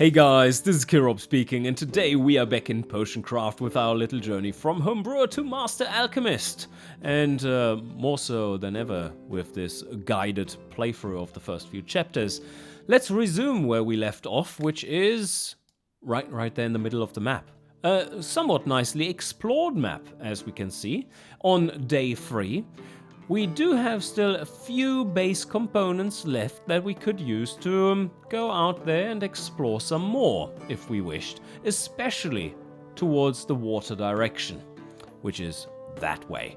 Hey guys, this is Kirob speaking, and today we are back in Potion Craft with our little journey from homebrewer to master alchemist. And more so than ever with this guided playthrough of the first few chapters, let's resume where we left off, which is right there in the middle of the map. A somewhat nicely explored map, as we can see, on day 3. We do have still a few base components left that we could use to go out there and explore some more, if we wished, especially towards the water direction, which is that way.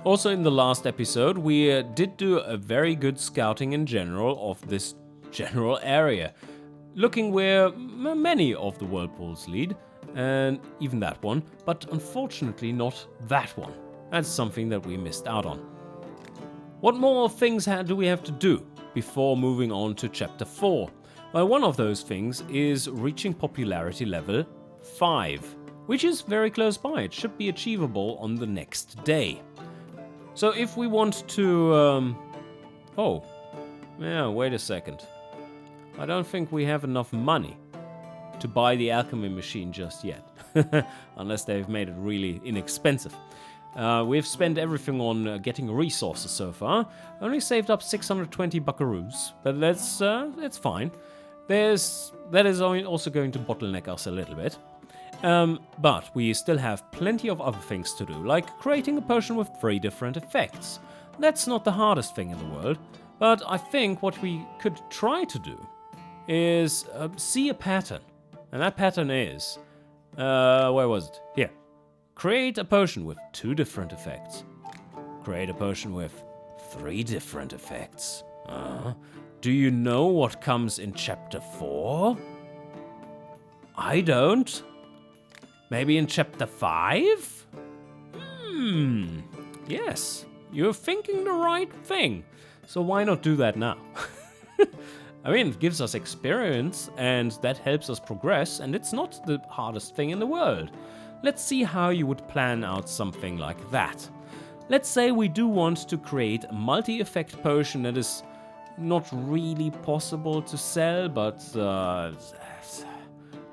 Also in the last episode, we did do a very good scouting in general of this general area, looking where many of the whirlpools lead, and even that one, but unfortunately not that one. That's something that we missed out on. What more things do we have to do before moving on to chapter 4? Well, one of those things is reaching popularity level 5, which is very close by. It should be achievable on the next day. So if we want to... wait a second. I don't think we have enough money to buy the alchemy machine just yet. Unless they've made it really inexpensive. We've spent everything on getting resources so far. Only saved up 620 buckaroos, but that's fine. That is also going to bottleneck us a little bit. But we still have plenty of other things to do, like creating a potion with 3 different effects. That's not the hardest thing in the world, but I think what we could try to do is see a pattern. And that pattern is... where was it? Here. Create a potion with 2 different effects. Create a potion with 3 different effects. Do you know what comes in chapter 4? I don't. Maybe in chapter 5? Yes, you're thinking the right thing. So why not do that now? I mean, it gives us experience and that helps us progress, and it's not the hardest thing in the world. Let's see how you would plan out something like that. Let's say we do want to create a multi-effect potion that is not really possible to sell, but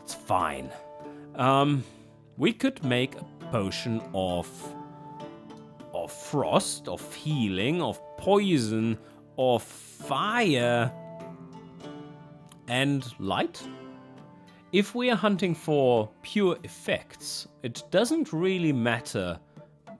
it's fine. We could make a potion of frost, of healing, of poison, of fire, and light. If we are hunting for pure effects, it doesn't really matter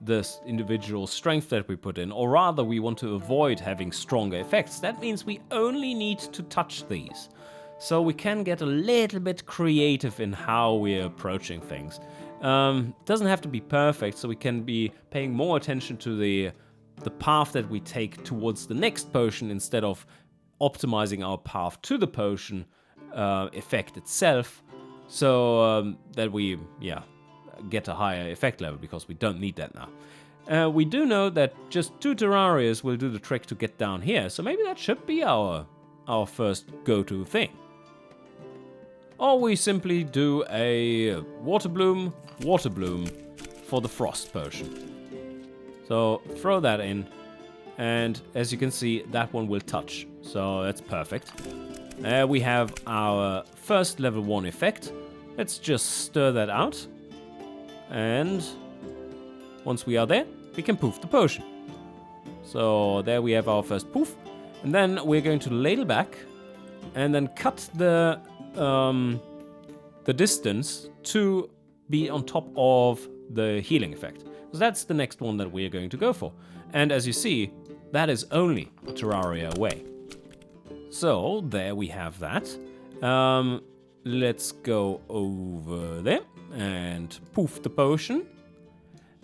the individual strength that we put in, or rather we want to avoid having stronger effects. That means we only need to touch these. So we can get a little bit creative in how we're approaching things. Doesn't have to be perfect, so we can be paying more attention to the path that we take towards the next potion instead of optimizing our path to the potion effect itself. So that we, get a higher effect level, because we don't need that now. We do know that just 2 terrarias will do the trick to get down here, so maybe that should be our first go-to thing. Or we simply do a water bloom for the frost potion. So throw that in, and as you can see, that one will touch, so that's perfect. We have our first level 1 effect. Let's just stir that out. And once we are there, we can poof the potion. So there we have our first poof. And then we're going to ladle back and then cut the distance to be on top of the healing effect. So that's the next one that we're going to go for. And as you see, that is only a terraria away. So there we have that. Let's go over there and poof the potion.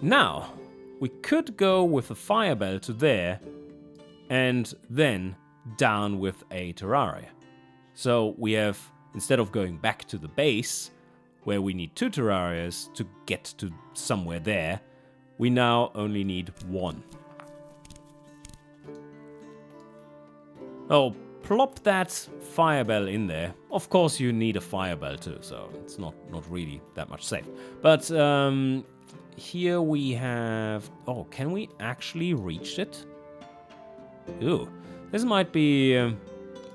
Now, we could go with a fire bell to there and then down with a terraria. So we have, instead of going back to the base, where we need 2 terrarias to get to somewhere there, we now only need 1. Oh, plop that fire bell in there. Of course you need a fire bell too, so it's not really that much safe. But here we have... Oh, can we actually reach it? Ooh, this might be a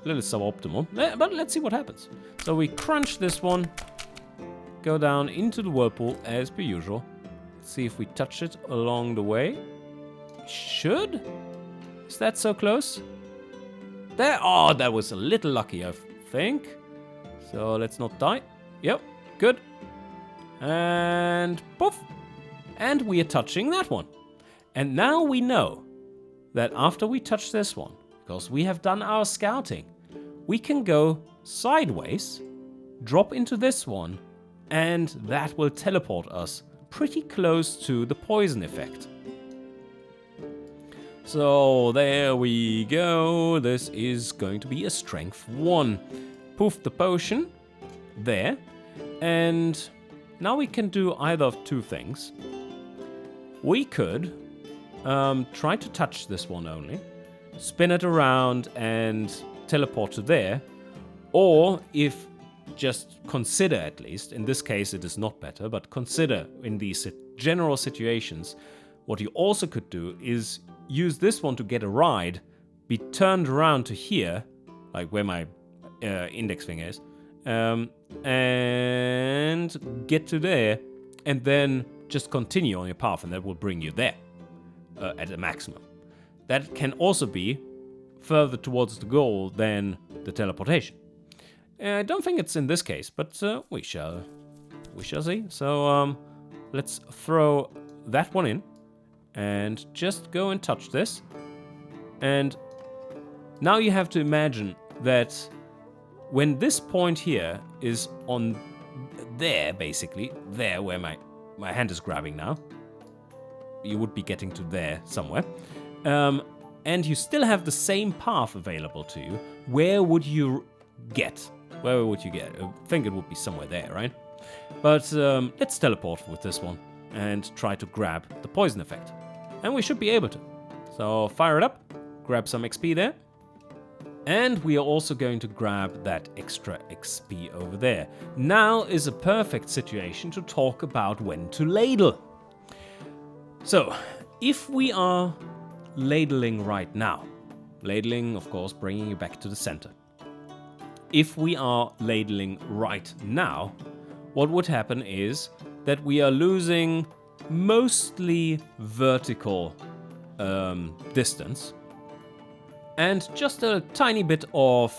little suboptimal, but let's see what happens. So we crunch this one, go down into the whirlpool as per usual. Let's see if we touch it along the way. Should? Is that so close? There, oh, that was a little lucky, I think. So let's not die. Yep, good. And poof. And we are touching that one. And now we know that after we touch this one, because we have done our scouting, we can go sideways, drop into this one, and that will teleport us pretty close to the poison effect. So there we go. This is going to be a strength 1. Poof the potion there. And now we can do either of two things. We could try to touch this one only, spin it around and teleport to there. Or if just consider, at least, in this case it is not better, but consider in these general situations, what you also could do is use this one to get a ride, be turned around to here, like where my index finger is, and get to there, and then just continue on your path, and that will bring you there at a maximum. That can also be further towards the goal than the teleportation. I don't think it's in this case, but we shall see. So let's throw that one in. And just go and touch this. And now you have to imagine that when this point here is on there, basically, there where my hand is grabbing now, you would be getting to there somewhere. And you still have the same path available to you. Where would you get? Where would you get? I think it would be somewhere there, right? But let's teleport with this one and try to grab the poison effect. And we should be able to. So fire it up, grab some XP there. And we are also going to grab that extra XP over there. Now is a perfect situation to talk about when to ladle. So, if we are ladling right now, ladling, of course, bringing you back to the center. If we are ladling right now, what would happen is that we are losing mostly vertical distance and just a tiny bit of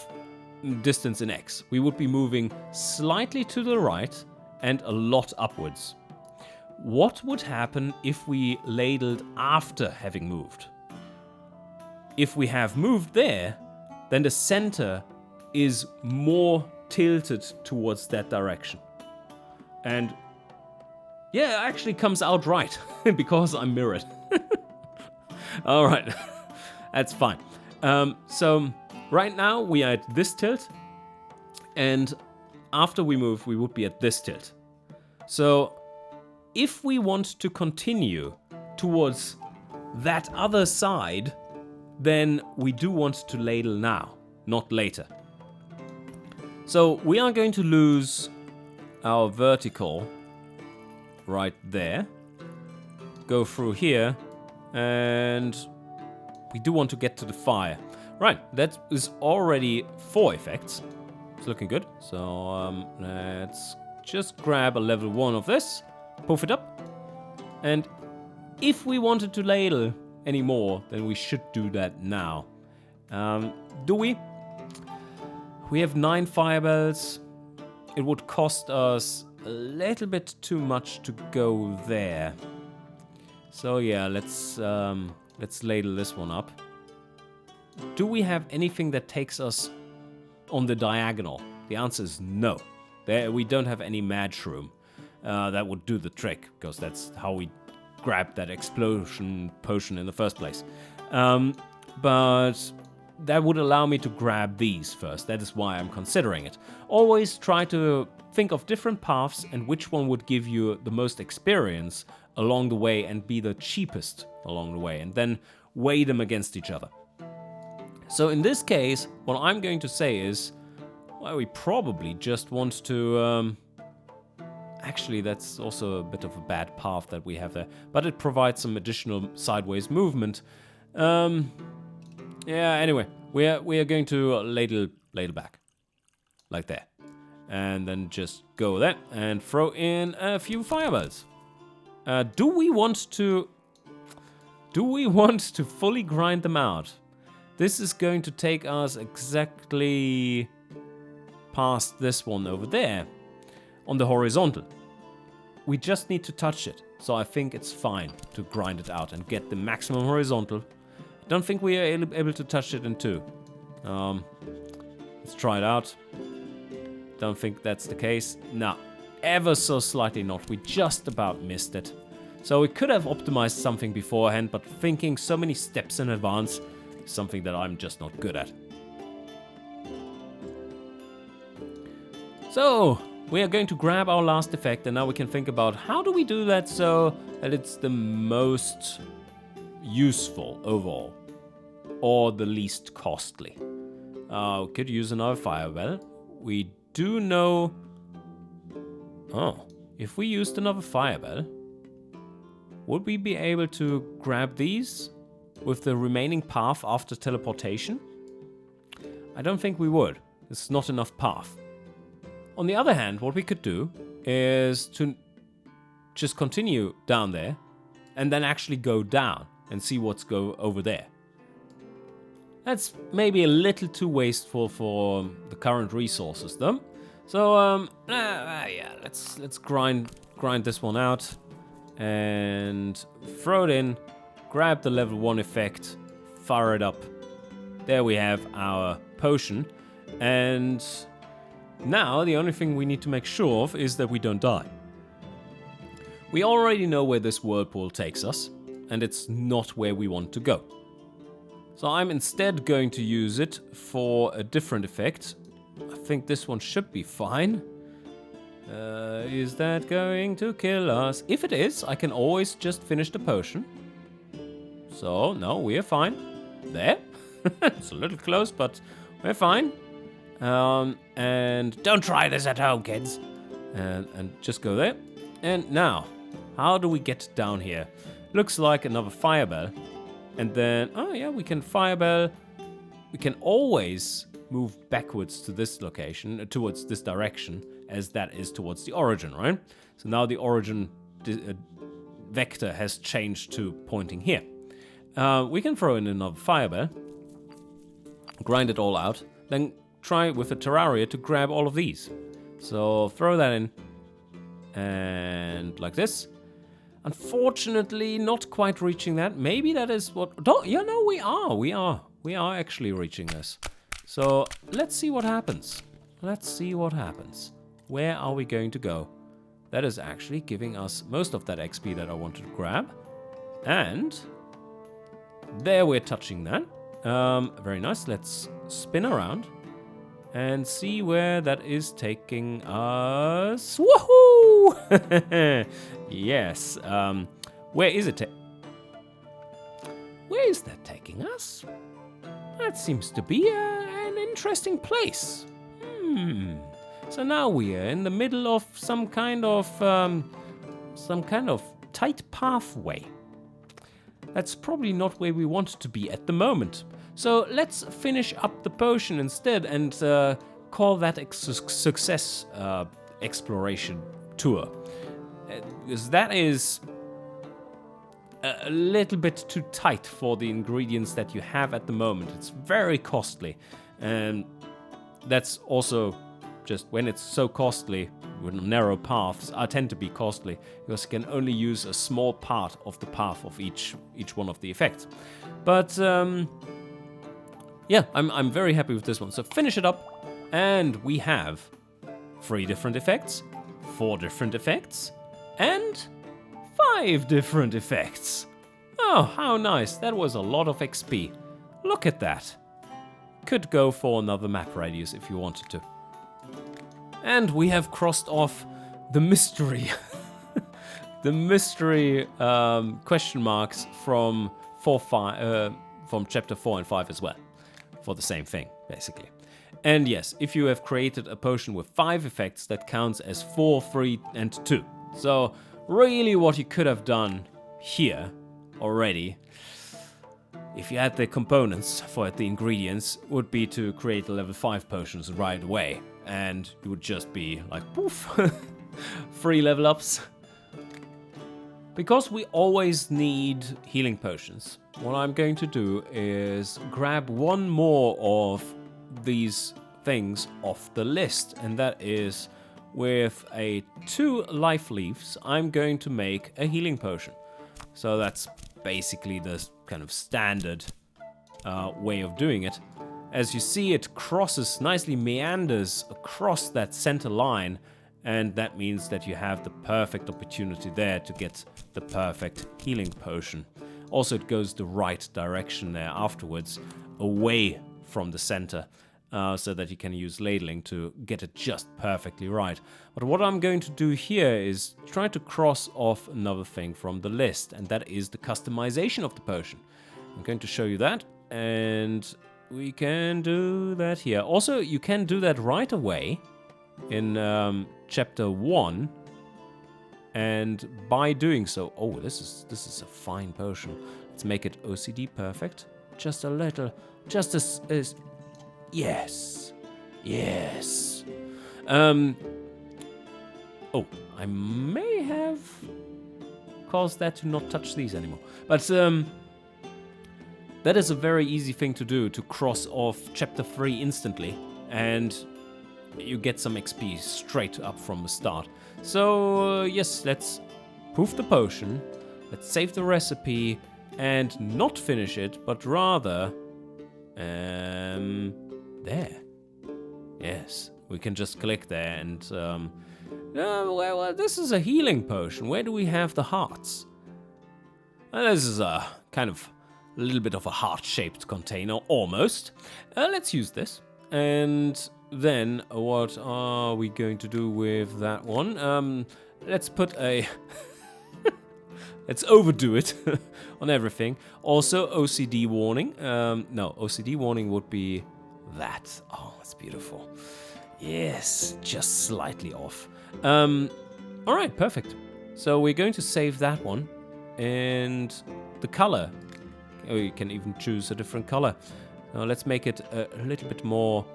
distance in X. We would be moving slightly to the right and a lot upwards. What would happen if we ladled after having moved? If we have moved there, then the center is more tilted towards that direction. And yeah, it actually comes out right, because I'm mirrored. Alright, that's fine. So, right now we are at this tilt, and after we move, we would be at this tilt. So, if we want to continue towards that other side, then we do want to ladle now, not later. So, we are going to lose our vertical right there, go through here, and we do want to get to the fire. Right, that is already 4 effects. It's looking good. So let's just grab a level 1 of this, poof it up, and if we wanted to ladle any more, then we should do that now. Do we? We have 9 fire bells. It would cost us a little bit too much to go there. So yeah, let's ladle this one up. Do we have anything that takes us on the diagonal? The answer is no. There we don't have any mad shroom. That would do the trick, because that's how we grabbed that explosion potion in the first place. But that would allow me to grab these first. That is why I'm considering it. Always try to think of different paths and which one would give you the most experience along the way and be the cheapest along the way, and then weigh them against each other. So in this case, what I'm going to say is, well, we probably just want to... Actually, that's also a bit of a bad path that we have there, but it provides some additional sideways movement. Yeah, anyway, we are going to ladle ladle back. Like that. And then just go there and throw in a few fireballs. Do we want to fully grind them out? This is going to take us exactly past this one over there on the horizontal. We just need to touch it. So I think it's fine to grind it out and get the maximum horizontal. Don't think we are able to touch it in 2. Let's try it out. Don't think that's the case. No, ever so slightly not. We just about missed it. So we could have optimized something beforehand, but thinking so many steps in advance is something that I'm just not good at. So we are going to grab our last effect, and now we can think about how do we do that so that it's the most useful overall, or the least costly. Could use another fireball. We do know... Oh, if we used another fireball, would we be able to grab these with the remaining path after teleportation? I don't think we would. It's not enough path. On the other hand, what we could do is to just continue down there and then actually go down and see what's over there. That's maybe a little too wasteful for the current resources, though. So yeah, let's grind this one out and throw it in. Grab the level 1 effect, fire it up. There we have our potion, and now the only thing we need to make sure of is that we don't die. We already know where this whirlpool takes us, and it's not where we want to go. So I'm instead going to use it for a different effect. I think this one should be fine. Is that going to kill us? If it is, I can always just finish the potion. So, no, we are fine. There. It's a little close, but we're fine. And don't try this at home, kids. And just go there. And now, how do we get down here? Looks like another fireball. And then, oh yeah, we can fireball. We can always move backwards to this location, towards this direction, as that is towards the origin, right? So now the origin vector has changed to pointing here. We can throw in another fireball, grind it all out, then try with a terraria to grab all of these. So throw that in, and like this. Unfortunately, not quite reaching that. Maybe that is what... Yeah, no, we are actually reaching this. So let's see what happens. Let's see what happens. Where are we going to go? That is actually giving us most of that XP that I wanted to grab. And there we're touching that. Very nice. Let's spin around and see where that is taking us. Woohoo! Yes. Where is it? Where is that taking us? That seems to be an interesting place. So now we are in the middle of some kind of tight pathway. That's probably not where we want to be at the moment. So let's finish up the potion instead and call that a success exploration tour. Because that is a little bit too tight for the ingredients that you have at the moment. It's very costly. And that's also just when it's so costly, with narrow paths, tend to be costly because you can only use a small part of the path of each one of the effects. But yeah, I'm very happy with this one. So finish it up, and we have 3 different effects, 4 different effects, and 5 different effects. Oh, how nice. That was a lot of XP. Look at that. Could go for another map radius if you wanted to. And we have crossed off the mystery. The mystery question marks from chapter 4 and 5 as well. For the same thing, basically. And yes, if you have created a potion with 5 effects, that counts as 4, 3, and 2. So really what you could have done here already if you had the components for it, the ingredients, would be to create level 5 potions right away. And you would just be like, poof, 3 level ups. Because we always need healing potions, what I'm going to do is grab one more of these things off the list. And that is with 2 life leaves, I'm going to make a healing potion. So that's basically the kind of standard way of doing it. As you see, it crosses, nicely meanders across that center line, and that means that you have the perfect opportunity there to get the perfect healing potion. Also, it goes the right direction there afterwards, away from the center, so that you can use ladling to get it just perfectly right. But what I'm going to do here is try to cross off another thing from the list, and that is the customization of the potion. I'm going to show you that, and we can do that here. Also, you can do that right away in chapter 1, and by doing so, oh, this is a fine potion. Let's make it OCD perfect. Just a little, just as yes. Oh, I may have caused that to not touch these anymore. But that is a very easy thing to do, to cross off chapter 3 instantly, and you get some XP straight up from the start. So yes, let's poof the potion, let's save the recipe, and not finish it, but rather there. Yes, we can just click there and well, this is a healing potion. Where do we have the hearts? This is a kind of a little bit of a heart-shaped container, almost. Let's use this. And then what are we going to do with that one? Let's put a... Let's overdo it on everything. Also, OCD warning. No, OCD warning would be that. Oh, that's beautiful. Yes, just slightly off. All right, perfect. So we're going to save that one. And the color. Oh, you can even choose a different color. Now let's make it a little bit more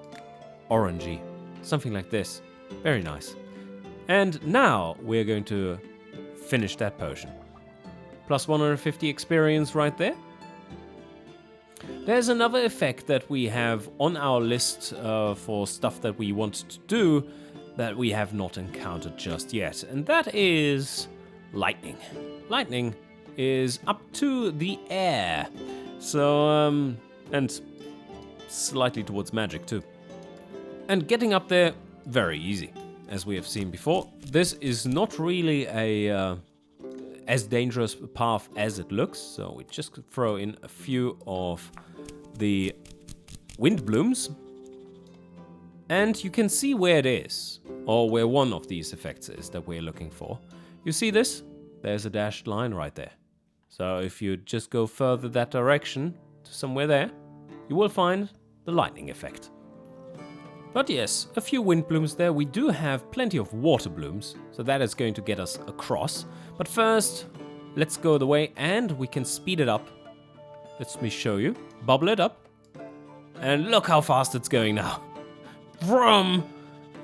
orangey. Something like this. Very nice. And now we're going to finish that potion. Plus 150 experience right there. There's another effect that we have on our list for stuff that we want to do that we have not encountered just yet. And that is lightning. Lightning is up to the air. So, and slightly towards magic too. And getting up there, very easy, as we have seen before. This is not really a as dangerous path as it looks, so we just throw in a few of the wind blooms, and you can see where it is, or where one of these effects is that we're looking for. You see this? There's a dashed line right there. So if you just go further that direction, to somewhere there, you will find the lightning effect. But yes, a few wind blooms there. We do have plenty of water blooms, so that is going to get us across. But first, let's go the way, and we can speed it up. Let me show you. Bubble it up. And look how fast it's going now. Vroom!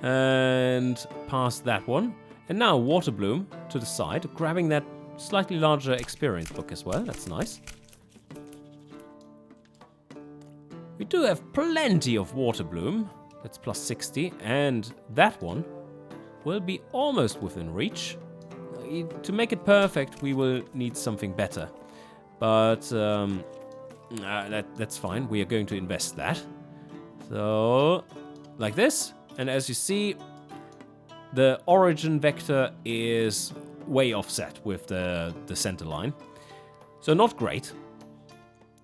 And past that one. And now water bloom to the side, grabbing that slightly larger experience book as well. That's nice. We do have plenty of water bloom. That's plus 60, and that one will be almost within reach. To make it perfect, we will need something better. But that's fine. We are going to invest that. So, like this. And as you see, the origin vector is way offset with the center line. So not great.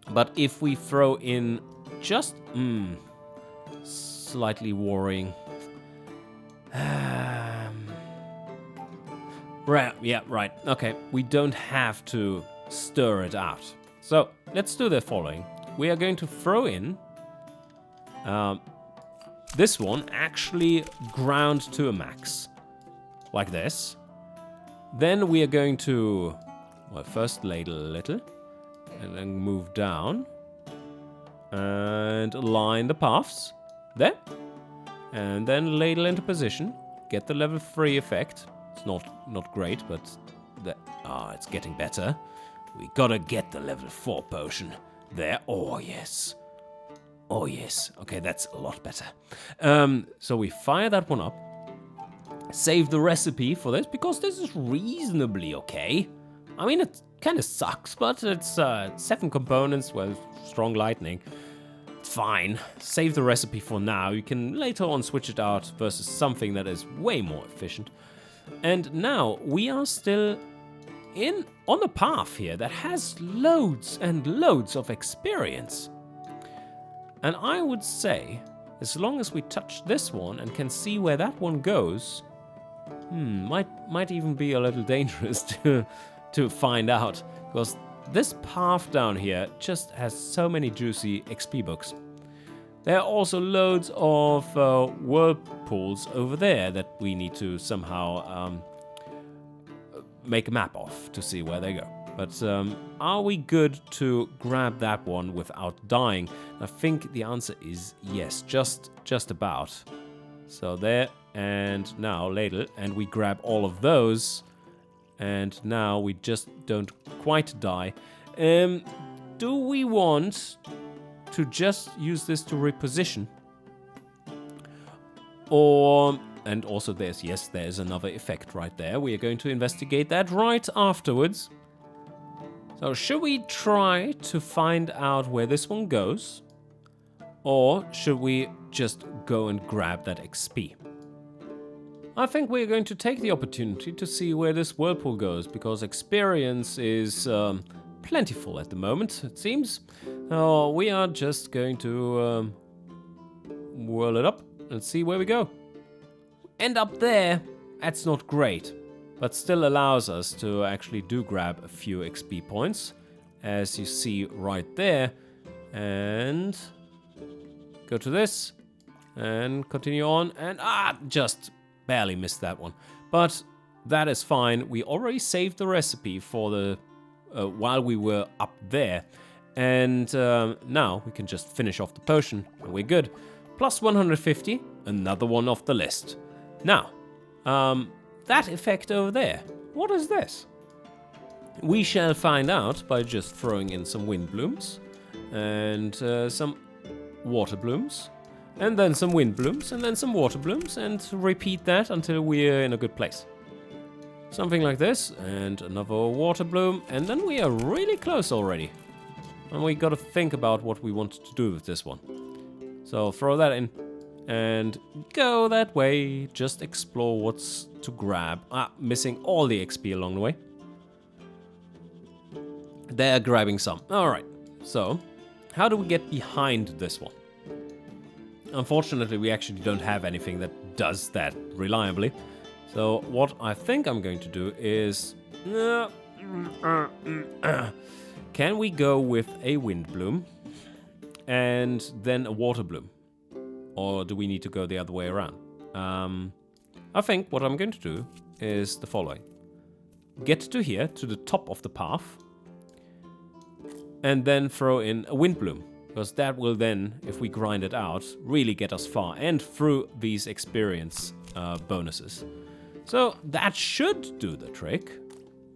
But if we throw in just... slightly worrying. Right, yeah, right. Okay, we don't have to stir it out. So let's do the following. We are going to throw in this one actually ground to a max, like this. Then we are going to, well, first ladle a little, and then move down. And align the paths. There. And then ladle into position. Get the level 3 effect. It's not great, but it's getting better. We gotta get the level 4 potion. There. Oh, yes. Oh, yes. Okay, that's a lot better. So we fire that one up. Save the recipe for this, because this is reasonably okay. I mean, it kind of sucks, but it's 7 components with strong lightning. It's fine. Save the recipe for now. You can later on switch it out versus something that is way more efficient. And now we are still on a path here that has loads and loads of experience. And I would say, as long as we touch this one and can see where that one goes, might even be a little dangerous to find out, because this path down here just has so many juicy XP books. There are also loads of whirlpools over there that we need to somehow make a map of to see where they go. But are we good to grab that one without dying? I think the answer is yes, just about. So there, and now ladle, and we grab all of those, and now we just don't quite die. Do we want to just use this to reposition? Or, and also there's another effect right there. We are going to investigate that right afterwards. So should we try to find out where this one goes? Or should we just go and grab that XP? I think we're going to take the opportunity to see where this whirlpool goes, because experience is plentiful at the moment, it seems. We are just going to whirl it up and see where we go. End up there, that's not great, but still allows us to actually grab a few XP points, as you see right there. And go to this, and continue on, and just barely missed that one. But that is fine. We already saved the recipe for the while we were up there, and now we can just finish off the potion, and we're good. Plus 150, another one off the list. Now, that effect over there, what is this? We shall find out by just throwing in some wind blooms, and some water blooms, and then some wind blooms, and then some water blooms, and repeat that until we're in a good place. Something like this, and another water bloom, and then we are really close already. And we gotta think about what we want to do with this one. So throw that in, and go that way, just explore what's to grab. Missing all the XP along the way. They're grabbing some. Alright, so how do we get behind this one? Unfortunately, we actually don't have anything that does that reliably. So what I think I'm going to do is... can we go with a wind bloom and then a water bloom? Or do we need to go the other way around? I think what I'm going to do is the following. Get to here, to the top of the path, and then throw in a wind bloom. Because that will then, if we grind it out, really get us far and through these experience bonuses. So that should do the trick.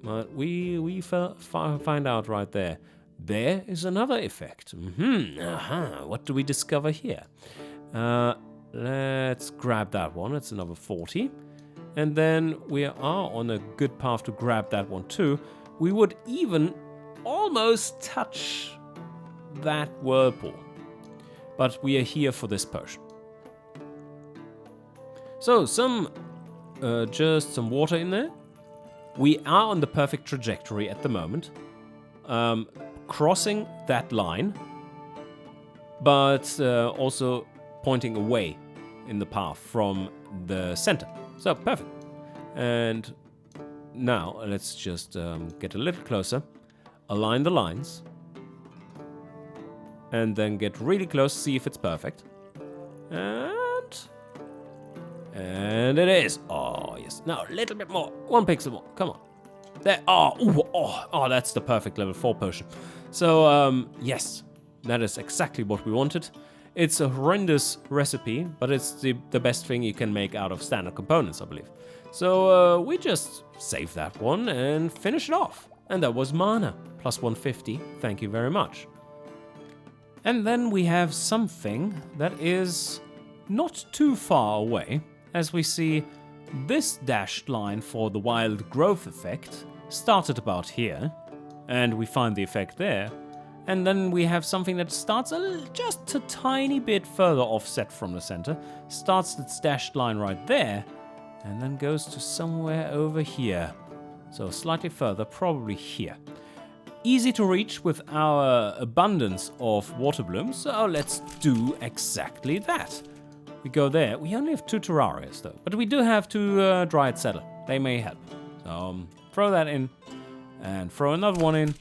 But we find out right there. There is another effect. What do we discover here? Let's grab that one. It's another 40. And then we are on a good path to grab that one too. We would even almost touch that whirlpool. But we are here for this potion. So just some water in there. We are on the perfect trajectory at the moment. Crossing that line, but also pointing away in the path from the center. So, perfect. And now, let's just get a little closer, align the lines, and then get really close, see if it's perfect. And it is. Oh, yes. Now, a little bit more. 1 pixel more. Come on. There. Oh, that's the perfect level 4 potion. So, yes. that is exactly what we wanted. It's a horrendous recipe, but it's the best thing you can make out of standard components, I believe. So we just save that one and finish it off. And that was mana, plus 150, thank you very much. And then we have something that is not too far away, as we see this dashed line for the wild growth effect started about here, and we find the effect there. And then we have something that starts just a tiny bit further offset from the center, starts its dashed line right there, and then goes to somewhere over here. So slightly further, probably here. Easy to reach with our abundance of water blooms, so let's do exactly that. We go there. We only have 2 terrarias though, but we do have 2 dried saddle. They may help. So throw that in, and throw another one in.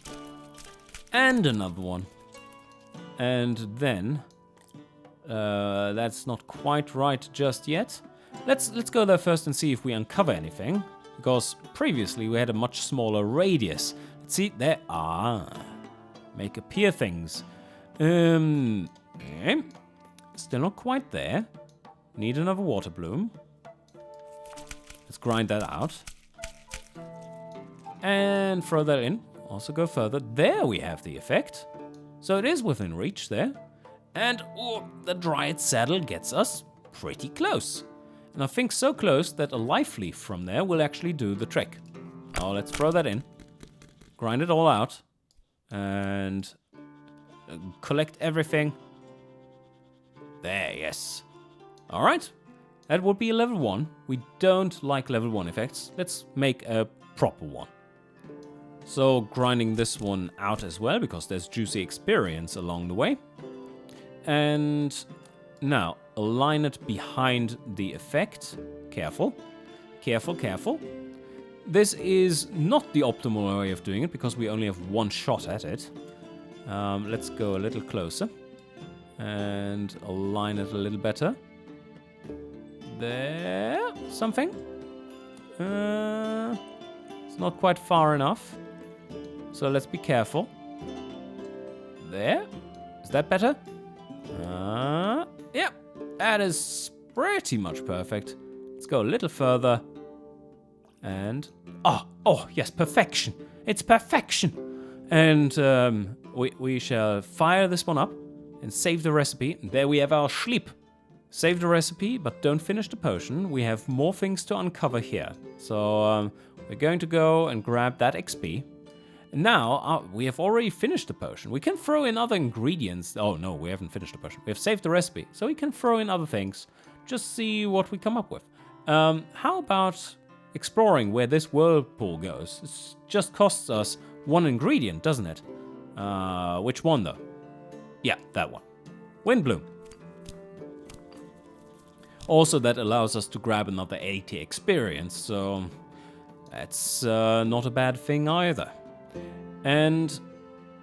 And another one. And then that's not quite right just yet. Let's go there first and see if we uncover anything, because previously we had a much smaller radius. Let's see, there are make appear things. Okay. Still not quite there. Need another water bloom. Let's grind that out. And throw that in. Also go further. There we have the effect. So it is within reach there. And the dried saddle gets us pretty close. And I think so close that a life leaf from there will actually do the trick. Now let's throw that in. Grind it all out. And collect everything. There, yes. Alright. That would be a level 1. We don't like level 1 effects. Let's make a proper one. So grinding this one out as well, because there's juicy experience along the way. And now align it behind the effect. Careful. Careful, careful. This is not the optimal way of doing it, because we only have 1 shot at it. Let's go a little closer. And align it a little better. There. Something. It's not quite far enough. So let's be careful. There. Is that better? Yeah. That is pretty much perfect. Let's go a little further. And... Oh, yes, perfection. It's perfection. And we shall fire this one up and save the recipe. And there we have our sleep. Save the recipe, but don't finish the potion. We have more things to uncover here. So we're going to go and grab that XP. Now, we have already finished the potion. We can throw in other ingredients. Oh, no, we haven't finished the potion. We have saved the recipe, so we can throw in other things. Just see what we come up with. How about exploring where this whirlpool goes? It just costs us 1 ingredient, doesn't it? Which one, though? Yeah, that one. Wind bloom. Also, that allows us to grab another 80 experience, so that's not a bad thing either. And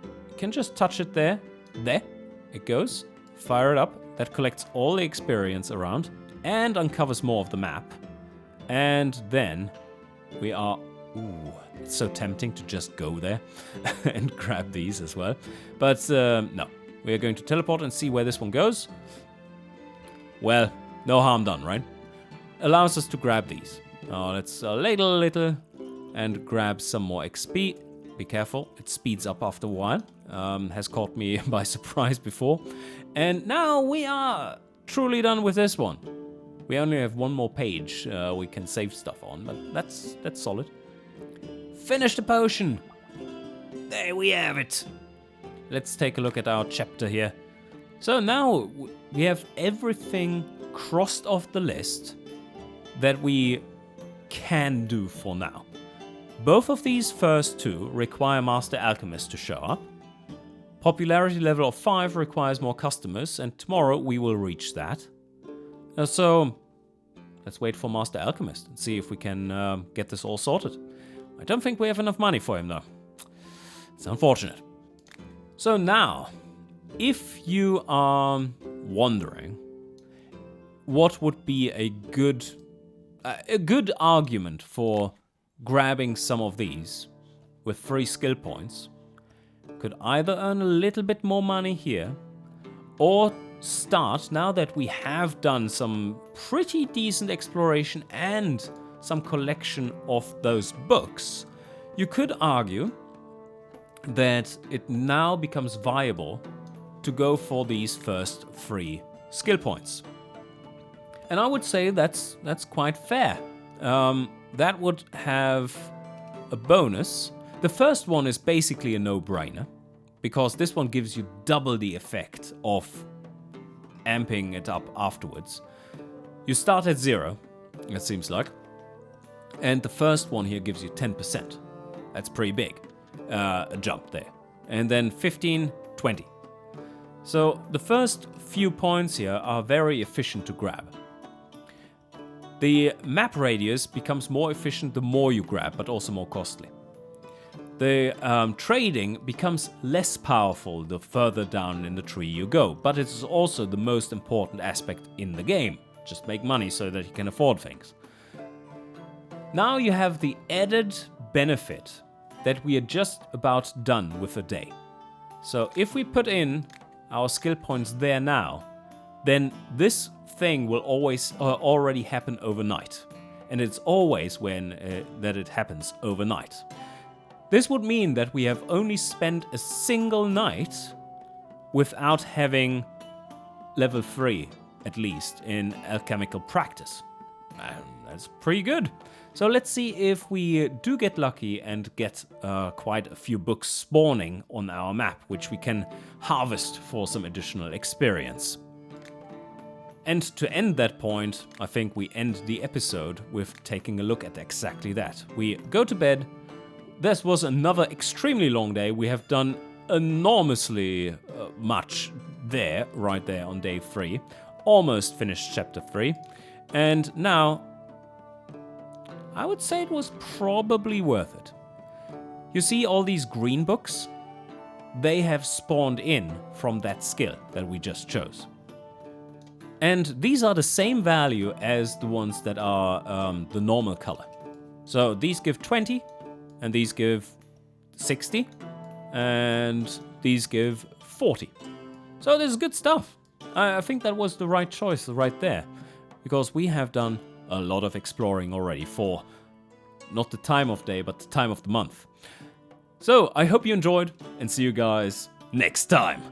you can just touch it there. There it goes. Fire it up. That collects all the experience around and uncovers more of the map. And then we are... Ooh, it's so tempting to just go there and grab these as well. But no, we are going to teleport and see where this one goes. Well, no harm done, right? Allows us to grab these. Now let's little and grab some more XP. Be careful, it speeds up after a while. Has caught me by surprise before. And now we are truly done with this one. We only have 1 more page we can save stuff on, but that's solid. Finish the potion! There we have it! Let's take a look at our chapter here. So now we have everything crossed off the list that we can do for now. Both of these first 2 require Master Alchemist to show up. Popularity level of 5 requires more customers, and tomorrow we will reach that. So let's wait for Master Alchemist and see if we can get this all sorted. I don't think we have enough money for him though. It's unfortunate. So now, if you are wondering what would be a good argument for grabbing some of these with 3 skill points, could either earn a little bit more money here, or start, now that we have done some pretty decent exploration and some collection of those books, you could argue that it now becomes viable to go for these first 3 skill points. And I would say that's quite fair. That would have a bonus. The first one is basically a no-brainer, because this one gives you double the effect of amping it up afterwards. You start at 0, it seems like, and the first one here gives you 10%. That's pretty big, a jump there. And then 15, 20. So the first few points here are very efficient to grab. The map radius becomes more efficient the more you grab, but also more costly. The trading becomes less powerful the further down in the tree you go, but it is also the most important aspect in the game. Just make money so that you can afford things. Now you have the added benefit that we are just about done with the day. So if we put in our skill points there now, then this thing will always already happen overnight. And it's always when that it happens overnight. This would mean that we have only spent a single night without having level 3, at least, in alchemical practice. And that's pretty good. So let's see if we do get lucky and get quite a few books spawning on our map, which we can harvest for some additional experience. And to end that point, I think we end the episode with taking a look at exactly that. We go to bed. This was another extremely long day. We have done enormously much there, right there on day 3. Almost finished chapter 3. And now, I would say it was probably worth it. You see all these green books? They have spawned in from that skill that we just chose. And these are the same value as the ones that are the normal color. So these give 20, and these give 60, and these give 40. So this is good stuff. I think that was the right choice right there, because we have done a lot of exploring already for not the time of day, but the time of the month. So I hope you enjoyed, and see you guys next time.